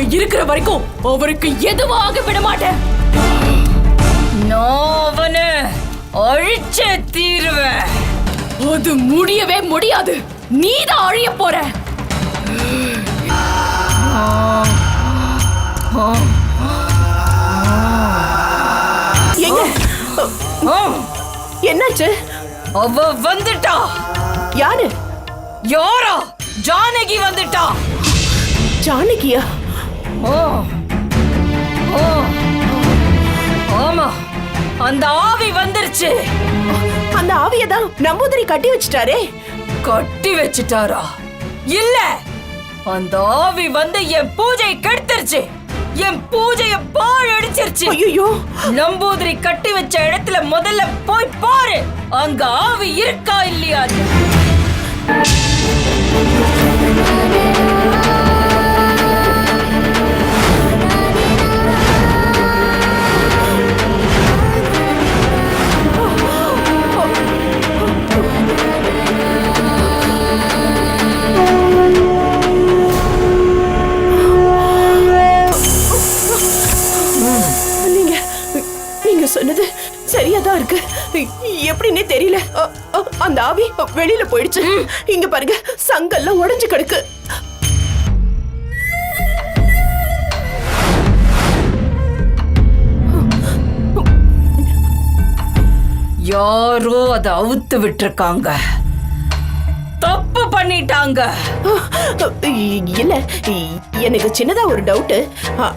இங்க இருக்கிற வரைக்கும் அவருக்கு எதுவாக விட மாட்டேன். நான் அழிச்ச தீருவேன். அது முடியவே முடியாது. நீதான் அழிய போற. என்னாச்சு? அவ வந்துட்டா. யாரு? யாரா? ஜானகி வந்துட்டா. ஜானகியா? ஆமா, அந்த ஆவி வந்துருச்சு. அந்த ஆவியதான் நம்பூதிரி கட்டி வச்சிட்டாரே. கட்டி வச்சிட்டாரா? இல்ல, அந்த ஆவி வந்து என் பூஜை கெடுத்துருச்சு. என் பூஜைய பாழடிச்சிருச்சு. ஐயோ! நம்பூதிரி கட்டி வச்ச இடத்துல முதல்ல போய் பாரு, அங்க ஆவி இருக்கா இல்லையா. சொன்னது சரியாதான் இருக்கு. எப்படின்னே தெரியல. அந்த ஆவி வெளியில போயிடுச்சு. இங்க பாருங்க, சங்கெல்லாம் உடைஞ்சு கிடக்கு. யாரோ அதை அவுத்து விட்டுருக்காங்க. தப்பு பண்ணிட்டாங்க. இல்ல, எனக்கு சின்னதா ஒரு டவுட்.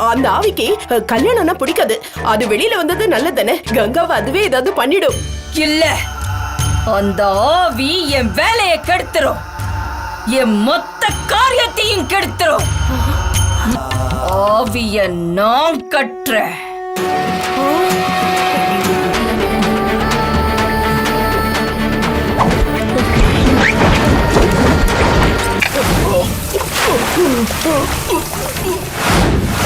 அந்த ஆவிக்கு கல்யாணம்னா பிடிக்காது. அது வெளியில வந்தது நல்லதானே. கங்காவை அதுவே ஏதாவது பண்ணிடும். இல்ல, அந்த ஆவி என் வேலையை கெடுத்துரும். என் மொத்த காரியத்தையும் கெடுத்துரும். ஆவிய நான் கட்டுறேன்.